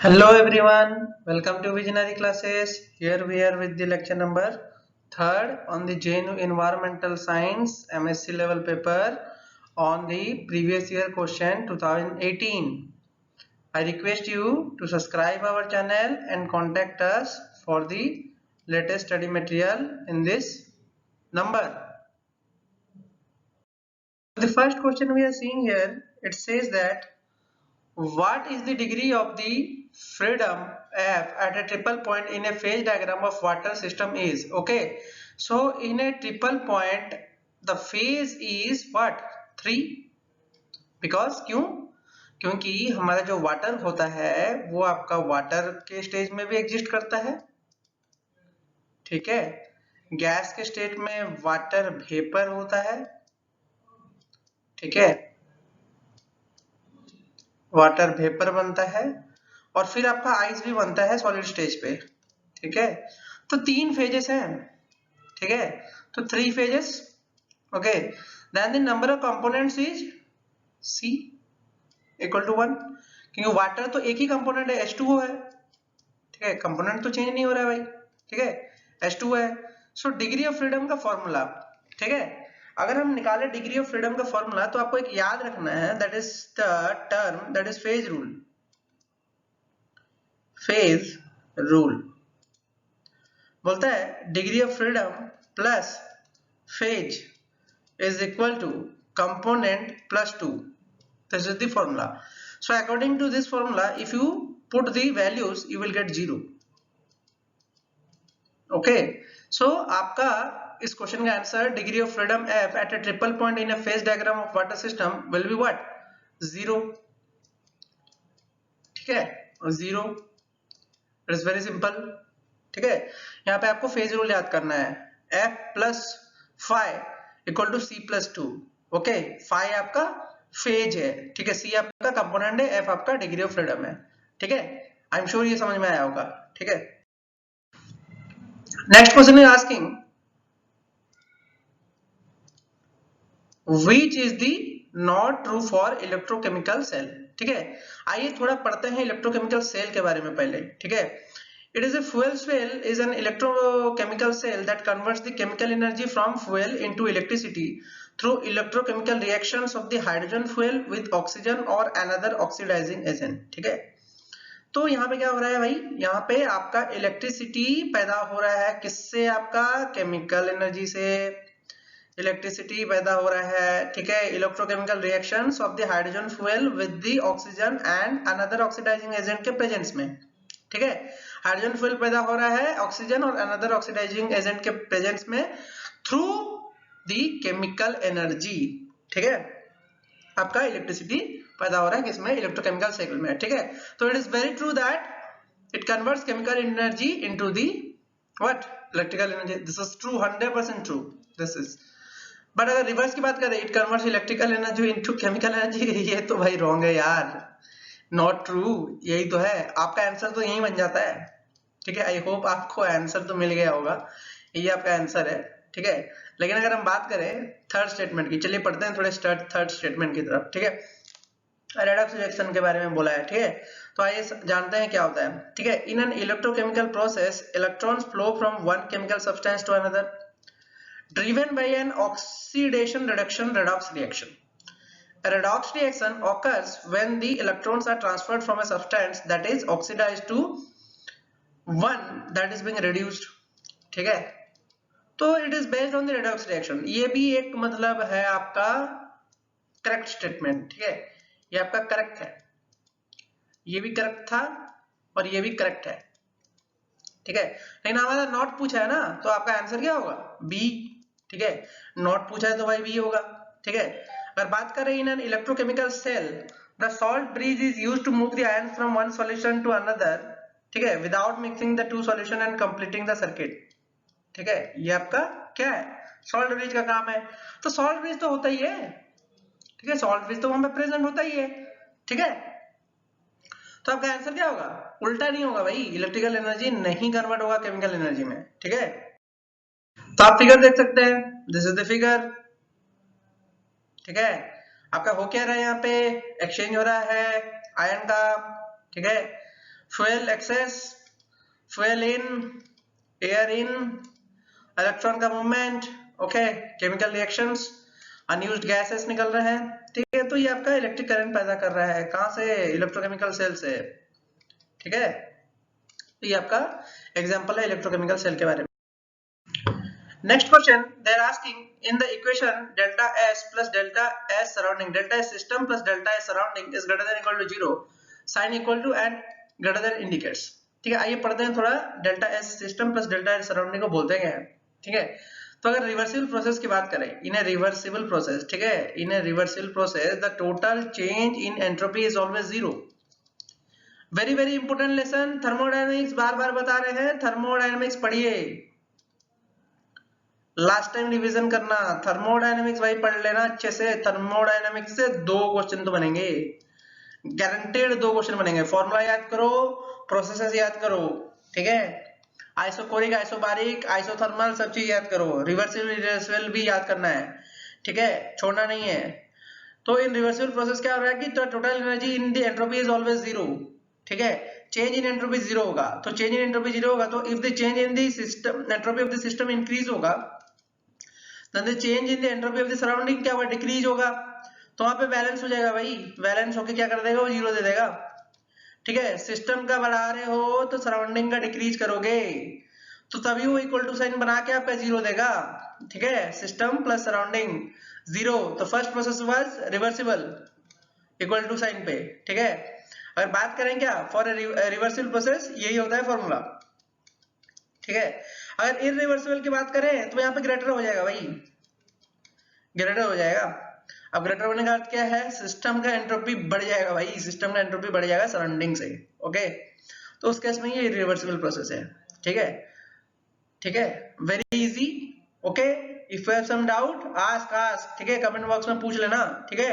Hello everyone, welcome to Visionary Classes. Here we are with the lecture number 3rd on the JNU Environmental Science MSc level paper on the previous year question 2018. I request you to subscribe our channel and contact us for the latest study material in this number. The first question we are seeing here, it says that what is the degree of the freedom F at a triple point in a phase diagram of water system is? Okay, so in a triple point the phase is what? 3 because क्योंकि हमारा जो water होता है वो आपका water के stage में भी एग्जिस्ट करता है, ठीक है। गैस के स्टेट में वाटर वेपर होता है, ठीक है, वाटर वेपर बनता है और फिर आपका आइस भी बनता है सॉलिड स्टेज पे, ठीक है। तो 3 फेजेस हैं, ठीक है, तो 3 phases. Okay, then the number of components is C equal to 1, क्योंकि वाटर तो एक ही कंपोनेंट है, H2O है, ठीक है, कंपोनेंट तो चेंज नहीं हो रहा है भाई, ठीक है, H2O है। सो डिग्री ऑफ फ्रीडम का फॉर्मूला, ठीक है, अगर हम निकाले डिग्री ऑफ फ्रीडम का फॉर्मूला तो आपको एक याद रखना है, that is the term that is phase rule. Phase rule बोलता है degree of freedom plus phase is equal to component plus 2. This is the formula. So according to this formula, if you put the values, you will get 0. Okay. So आपका इस question का answer degree of freedom F at a triple point in a phase diagram of water system will be what? 0. ठीक है, 0. It is very simple. ठीक है, यहाँ पे आपको फेज रूल याद करना है, F plus phi equal to C plus 2। Okay, phi आपका फेज है, ठीक है, C आपका कंपोनेंट है, F आपका डिग्री ऑफ फ्रीडम है, ठीक है। आई एम श्योर ये समझ में आया होगा, ठीक है। Next question is asking which is the not true for electrochemical cell, ठीक है। आइए थोड़ा पढ़ते हैं इलेक्ट्रोकेमिकल सेल के बारे में पहले, ठीक है। It is a fuel cell is an electrochemical cell that converts the chemical energy from fuel into electricity through electrochemical reactions of the hydrogen fuel with oxygen or another oxidizing agent, ठीक है। तो यहाँ पे क्या हो रहा है भाई, यहाँ पे आपका इलेक्ट्रिसिटी पैदा हो रहा है, किससे? आपका केमिकल एनर्जी से इलेक्ट्रिसिटी पैदा हो रहा है, ठीक है, electrochemical reactions of the hydrogen fuel with the oxygen and another oxidising agent के प्रेजेंस में, ठीक है। हाइड्रोजन फ्यूल पैदा हो रहा है ऑक्सीजन और अनदर ऑक्सीडाइजिंग एजेंट के प्रेजेंस में थ्रू द केमिकल एनर्जी, ठीक है। आपका इलेक्ट्रिसिटी पैदा हो रहा है किसमें? इलेक्ट्रोकेमिकल साइकिल में, ठीक है। तो it is very true that it converts chemical energy into the what? Electrical energy. This is true, 100% true this is. But अगर रिवर्स की बात करें, it converts electrical energy into chemical energy, ये तो भाई रॉन्ग है यार, नॉट ट्रू। यही तो है, आपका आंसर तो यही बन जाता है, ठीक है। आई होप आपको आंसर तो मिल गया होगा, ये आपका आंसर है, ठीक है। लेकिन अगर हम बात करें थर्ड स्टेटमेंट की, चलिए पढ़ते हैं थोड़े थर्ड स्टेटमेंट की तरफ, ठीक है। रेडॉक्स रिएक्शन के बारे में बोला है, ठीक है। तो आइए जानते हैं क्या होता है, ठीक है। In an electrochemical process electrons flow from one chemical substance to another driven by an oxidation reduction redox reaction. A redox reaction occurs when the electrons are transferred from a substance that is oxidized to one that is being reduced, ठीक है। तो it is based on the redox reaction। ये भी एक मतलब है आपका correct statement, ठीक है, ये आपका करेक्ट है, ये भी करेक्ट था और ये भी करेक्ट है, ठीक है। लेकिन हमारा नॉट पूछा है ना, तो आपका आंसर क्या होगा? बी, ठीक है। नॉट पूछा है तो भाई बी होगा, ठीक है। अगर बात करें in an electrochemical cell the salt bridge is used to move the ion from one solution to another, ठीक है, without mixing the two solution and completing the circuit, ठीक है। ये आपका क्या है? सॉल्ट ब्रिज का काम है। तो सॉल्ट ब्रिज तो होता ही है, ठीक है, सॉल्ट ब्रिज तो वहां पे प्रेजेंट होता ही है, ठीक है। तो आपका आंसर क्या होगा? उल्टा नहीं होगा भाई, इलेक्ट्रिकल एनर्जी नहीं कन्वर्ट होगा केमिकल एनर्जी में, ठीक है। तो आप फिगर देख सकते हैं, दिस इज द फिगर, ठीक है। आपका हो क्या रहा है, यहाँ पे एक्सचेंज हो रहा है आयन का, ठीक है। Fuel access, fuel in, air in, electron का movement, okay, chemical reactions, unused gases निकल रहे हैं, ठीक है। तो ये आपका इलेक्ट्रिक करंट पैदा कर रहा है, कहां से? इलेक्ट्रोकेमिकल सेल से, ठीक है। तो ये आपका एग्जांपल है इलेक्ट्रोकेमिकल सेल के बारे में। Next question, they are asking in the equation delta S plus delta S surrounding, delta S system plus delta S surrounding is greater than equal to 0, sign equal to and greater than indicates, ठीक है। आइए पढ़ते हैं थोड़ा, delta S system plus delta S surrounding को बोलते हैं, ठीक है। तो अगर रिवर्सिबल प्रोसेस की बात करें, इन ए रिवर्सिबल प्रोसेस, ठीक है, in a reversible process the total change in entropy is always 0। Very very important lesson, thermodynamics बार बार बता रहे हैं, थर्मोडायनेमिक्स पढ़िए, लास्ट टाइम रिवीजन करना, थर्मोडायनेमिक्स भाई पढ़ लेना अच्छे से। थर्मोडायनेमिक्स से 2 क्वेश्चन तो बनेंगे, गारंटेड 2 क्वेश्चन बनेंगे। फॉर्मूला याद करो, प्रोसेसेस याद करो, ठीक है। आइसोकोरिक, आइसोबारिक, आइसोथर्मल सब चीज याद करो, रिवर्सिबल रिवर्सिबल भी याद करना है, ठीक है, छोड़ना नहीं है। तो इन रिवर्सिबल प्रोसेस क्या हो रहा है कि total energy in the entropy is always 0, ठीक है। चेंज इन एंट्रोपी 0 होगा, तो चेंज इन एंट्रोपी 0 होगा, तो if the change in the system entropy of the system increase होगा, then the change in the entropy of the surrounding क्या होगा? Decrease होगा। तो वहां पे बैलेंस हो जाएगा भाई, बैलेंस होके क्या कर देगा? वो 0 दे देगा, ठीक है। सिस्टम का बढ़ा रहे हो तो सराउंडिंग का डिक्रीज करोगे, तो तभी वो इक्वल टू साइन बना के आपका 0 देगा, ठीक है। सिस्टम प्लस सराउंडिंग 0, तो first process was reversible equal to sign पे, ठीक है। अगर बात करें क्या फॉर रिवर्सिबल प्रोसेस, यही होता है फॉर्मूला, ठीक है। अगर इरिवर्सिबल की बात करें तो यहाँ पे ग्रेटर हो जाएगा भाई, ग्रेटर हो जाएगा। अब ग्रेटर होने का अर्थ क्या है? सिस्टम का एंट्रोपी बढ़ जाएगा भाई, सिस्टम का एंट्रोपी बढ़ जाएगा सराउंडिंग से, ओके। तो उस केस में ये इरिवर्सिबल प्रोसेस है, ठीक है, ठीक है, very easy, okay. If you have some doubt ask, ठीक है, कमेंट बॉक्स में पूछ लेना, ठीक है।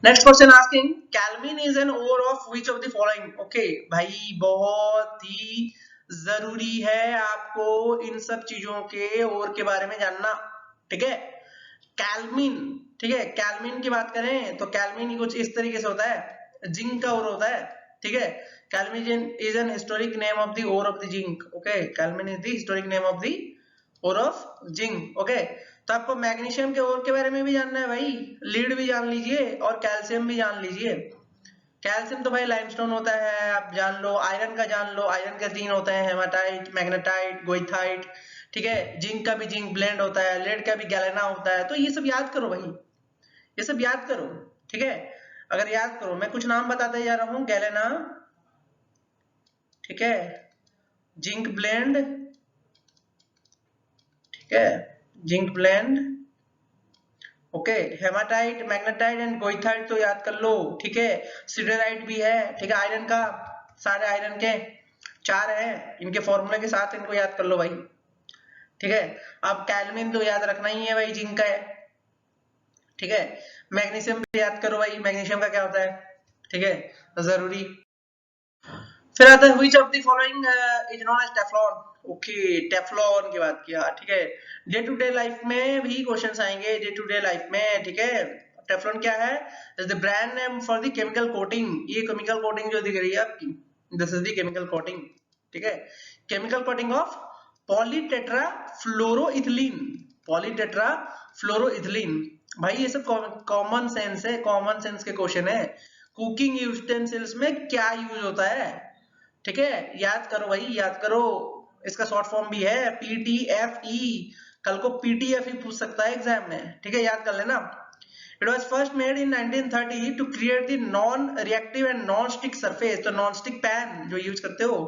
Next question asking Calvin is an ore of which of the following, okay भाई बहुत ही जरूरी है आपको इन सब चीजों के ओर के बारे में जानना, ठीक है। कैल्विन, ठीक है, कैल्विन की बात करें तो कैल्विन कुछ इस तरीके से होता है, जिंक का ओर होता है, ठीक है। Calvin is an historic name of the ore of the zinc, okay, Calvin is the historic name of the ore of zinc, okay. तो आपको मैग्नीशियम के ओर के बारे में भी जानना है भाई, लीड भी जान लीजिए और कैल्शियम भी जान लीजिए। कैल्शियम तो भाई लाइमस्टोन होता है, आप जान लो। आयरन का जान लो, आयरन के 3 होते हैं, हेमाटाइट, मैग्नेटाइट, गोइथाइट, ठीक है। जिंक का भी जिंक ब्लेंड होता है, लेड का भी गैलेना होता है। तो ये सब याद करो भाई, ये सब याद करो, ठीक है। अगर याद करो, मैं कुछ नाम बताते जा रहा हूं, गैलेना, ठीक है, जिंक ब्लेंड, ठीक है, zinc blende, okay, hematite, magnetite and goethite तो याद कर लो, ठीक है। सिडराइट भी है, ठीक है, आयरन का, सारे आयरन के 4 हैं, इनके फॉर्मूले के साथ इनको याद कर लो भाई, ठीक है। अब कैल्विन तो याद रखना ही है भाई, जिंक का है, ठीक है। मैग्नीशियम भी याद करो भाई, मैग्नीशियम का क्या होता है, ठीक है, जरूरी। फिर आता है which of the following is known as Teflon, okay, Teflon की बात किया, ठीक है। डे टू डे लाइफ में भी क्वेश्चंस आएंगे, डे टू डे लाइफ में, ठीक है। टेफ्लॉन क्या है? Is the brand name for the chemical coating, ये केमिकल कोटिंग जो दिख रही है आपकी, this is the chemical coating, ठीक है। Chemical coating of polytetrafluoroethylene, polytetrafluoroethylene. भाई ये सब कॉमन सेंस है, कॉमन सेंस के क्वेश्चन है। कुकिंग यूटेंसिल्स में क्या यूज होता है, ठीक है, याद करो भाई, याद करो। इसका शॉर्ट फॉर्म भी है PTFE, कल को PTFE पूछ सकता है एग्जाम में, ठीक है, याद कर लेना। It was first made in 1930 to create the non-reactive and non-stick surface, तो non-stick pan जो यूज करते हो,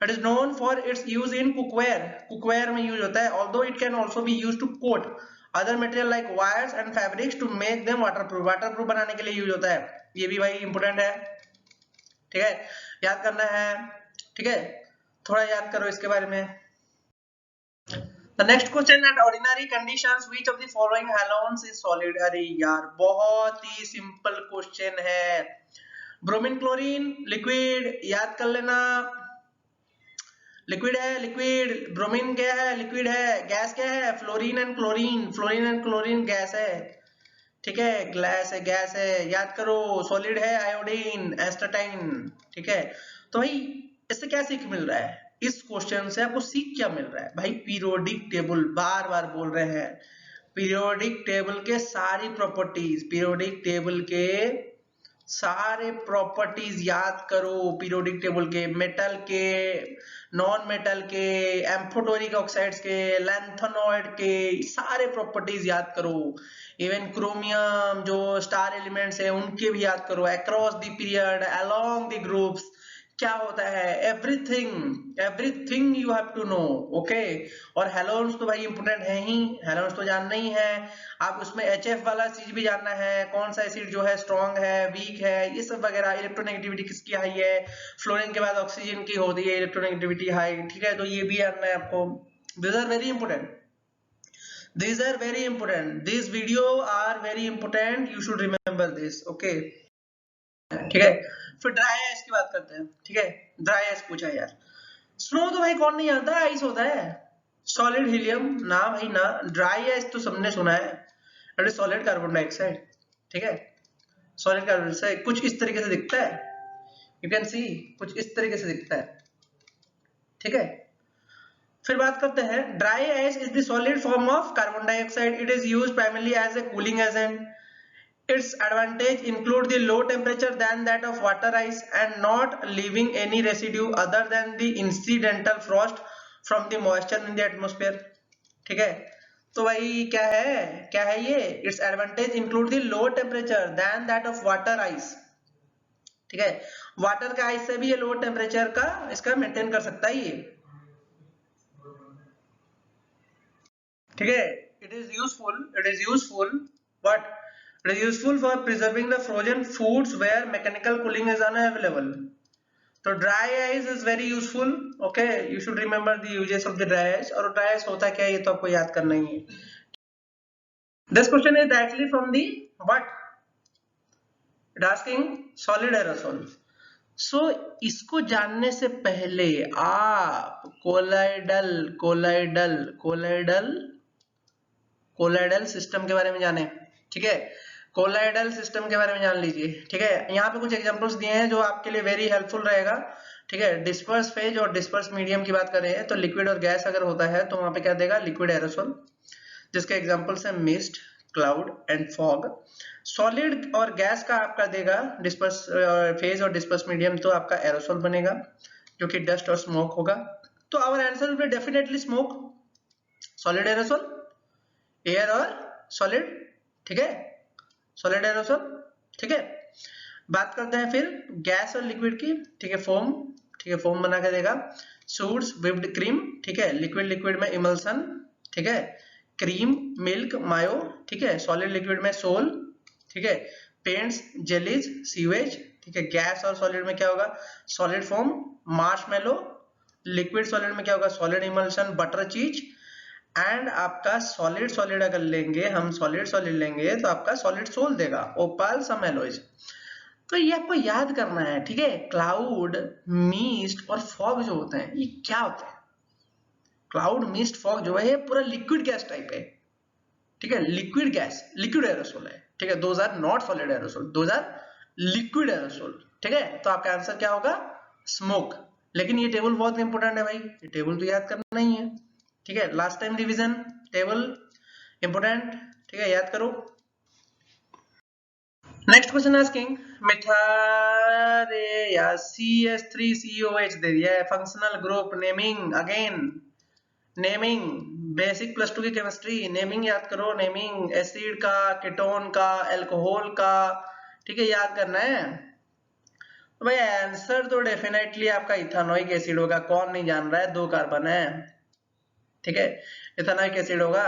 it is known for its use in cookware, cookware में यूज होता है, although it can also be used to coat other material like wires and fabrics to make them waterproof, waterproof बनाने के लिए use होता है, ये भी भाई इंपोर्टेंट है, ठीक है, याद करना है, ठीक है, थोड़ा याद करो इसके बारे में। The next question, at ordinary conditions which of the following halogens is solid, अरे यार बहुत ही सिंपल क्वेश्चन है। ब्रोमीन क्लोरीन लिक्विड, याद कर लेना, लिक्विड है, लिक्विड, ब्रोमीन क्या है? लिक्विड है। गैस क्या है? Fluorine and chlorine, fluorine and chlorine gas है, ठीक है, ग्लास है, गैस है, याद करो, सॉलिड है आयोडीन, एस्टाटाइन, ठीक है। तो भाई इससे क्या सीख मिल रहा है, इस क्वेश्चन से आपको सीख क्या मिल रहा है भाई, पीरियोडिक टेबल, बार बार बोल रहे हैं, पीरियोडिक टेबल के सारी प्रॉपर्टीज, पीरियोडिक टेबल के सारे प्रॉपर्टीज याद करो, पीरियोडिक टेबल के, मेटल के, नॉन मेटल के, एम्फोटेरिक ऑक्साइड्स के, लैंथेनॉइड के, सारे प्रॉपर्टीज याद करो, इवन क्रोमियम जो स्टार एलिमेंट्स है उनके भी याद करो, across the period, along the groups, क्या होता है, everything, everything you have to know, okay. और हेलोन्स तो भाई इंपोर्टेंट है ही, हेलोन्स तो जानना ही है, आप उसमें HF वाला चीज भी जानना है, कौन सा एसिड जो है स्ट्रॉन्ग है, वीक है, ये सब वगैरह, इलेक्ट्रोनेगेटिविटी किसकी हाई है, फ्लोरीन के बाद ऑक्सीजन की होती है इलेक्ट्रोनेगेटिविटी हाई, ठीक है, तो ये भी जानना है आपको। These are very important. These are very important. These video are very important. You should remember this. Okay. ठीक है, फिर ड्राई आइस की बात करते हैं, ठीक है। ड्राई आइस पूछा यार, स्नो तो भाई कौन नहीं जानता, आइस होता है, सॉलिड हीलियम ना भाई ना, ड्राई आइस तो सबने सुना है, अरे सॉलिड कार्बन डाइऑक्साइड, ठीक है, सॉलिड कार्बन डाइऑक्साइड कुछ इस तरीके से दिखता है, यू कैन सी, कुछ इस तरीके से दिखता है, ठीक है। फिर बात करते हैं, dry ice is the solid form of carbon dioxide, it is used primarily as a cooling agent, its advantage include the low temperature than that of water ice and not leaving any residue other than the incidental frost from the moisture in the atmosphere, ठीक है। तो भाई क्या है ये, its advantage include the low temperature than that of water ice, ठीक है, water का आइस से भी ये लो टेम्परेचर का इसका मेंटेन कर सकता है ये, ठीक है। It is useful but it is useful for preserving the frozen foods where mechanical cooling is unavailable. So dry ice is very useful. Okay, you should remember the uses of the dry ice. और dry ice होता क्या है ये तो आपको याद करना ही है. This question is directly from the what? It asking solid aerosol. So इसको जानने से पहले आप कोलाइडल सिस्टम के बारे में जाने, ठीक है, कोलाइडल सिस्टम के बारे में जान लीजिए, ठीक है। यहाँ पे कुछ एग्जांपल्स दिए हैं जो आपके लिए वेरी हेल्पफुल रहेगा, ठीक है। डिस्पर्स फेज और डिस्पर्स मीडियम की बात करें तो लिक्विड और गैस अगर होता है तो वहां पे क्या देगा, लिक्विड एरोसोल, जिसके एग्जांपल्स है mist, cloud and fog. Solid और गैस का आपका देगा डिस्पर्स फेज और डिस्पर्स मीडियम, तो आपका एरोसोल बनेगा जो कि डस्ट और स्मोक होगा। तो our answer will be definitely smoke, solid aerosol, air और सॉलिड, ठीक है, सॉलिड एरोसोल, ठीक है। बात करते हैं फिर गैस और लिक्विड की, ठीक है, फोम, ठीक है, फोम बना के देगा, सूड्स, व्हिप्ड क्रीम, ठीक है, लिक्विड में इमल्सन, ठीक है, क्रीम, मिल्क, मायो, ठीक है, सॉलिड लिक्विड में सोल, ठीक है, पेंट्स, जेलीज, सीवेज, ठीक है। गैस और सॉलिड में क्या होगा, solid foam, marshmallow, liquid solid में क्या होगा, solid emulsion, butter cheese, and आपका सॉलिड अगर लेंगे हम, सॉलिड लेंगे तो आपका सॉलिड सोल देगा, ओपाल सम एलॉयज। तो ये आपको याद करना है, ठीक है। क्लाउड, मिस्ट और फॉग जो होते हैं ये क्या होते हैं, क्लाउड, मिस्ट, फॉग जो है पूरा लिक्विड गैस टाइप है, ठीक है, लिक्विड गैस, लिक्विड एरोसोल है, ठीक है, those are not solid aerosol, those are liquid aerosol, ठीक है। तो आपका आंसर क्या होगा, स्मोक। लेकिन ये टेबल बहुत इंपॉर्टेंट है भाई, ये टेबल तो याद करना ही है, ठीक है, last time revision, table important, ठीक है, याद करो। नेक्स्ट क्वेश्चन आस्किंग या CH3COH दे दिया है, functional group, naming, again naming, basic +2 की केमिस्ट्री, नेमिंग याद करो, नेमिंग एसिड का, कीटोन का, अल्कोहल का, ठीक है, याद करना है। तो भाई आंसर तो डेफिनेटली आपका इथेनॉइक एसिड होगा, कौन नहीं जान रहा है, 2 कार्बन है, ठीक है, इथेनॉइक एसिड होगा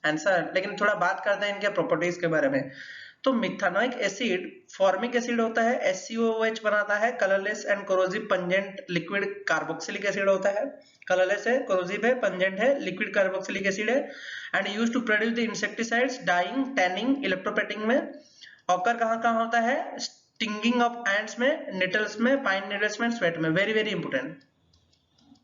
आंसर। लेकिन थोड़ा बात करते हैं इनके प्रॉपर्टीज के बारे में। तो मिथेनॉइक एसिड फॉर्मिक एसिड होता है, SCOOH बनाता है, colourless and corrosive pungent liquid carboxylic acid होता है, कलरलेस है, कोरोसिव है, पंजेंट है, लिक्विड कार्बोक्सिलिक एसिड है, and used to produce the insecticides, dyeing, tanning, electroplating में। ऑकर कहाँ होता है, स्टिंगिंग ऑफ एंट्स में, निटल्स में, पाइन निडल्स में, स्वेट में, very very important,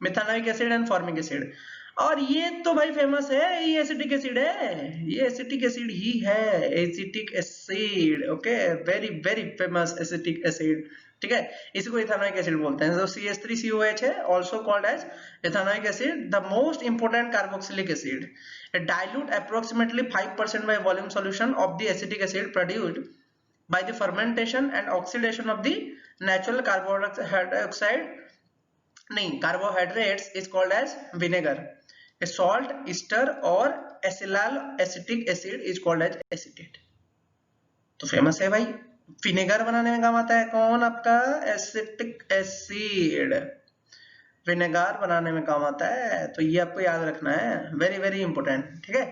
methanoic acid and formic acid. और ये तो भाई फेमस है, ये एसिटिक एसिड है, ये एसिटिक एसिड ही है, acetic acid. Okay, very very famous acetic acid. ठीक है, इसी को इथेनोइक एसिड बोलते हैं। तो CH3COH है, also called as ethanoic acid. The most important carboxylic acid, a dilute approximately 5% by volume solution of the acetic acid produced by the fermentation and oxidation of the natural carbohydrates is called as vinegar. A salt, ester or acylyl acetic acid is called as acetate. तो famous है भाई, vinegar बनाने में काम आता है कौन आपका, एसिटिक एसिड, विनेगर बनाने में काम आता है। तो ये आपको याद रखना है, वेरी वेरी इंपॉर्टेंट। ठीक है।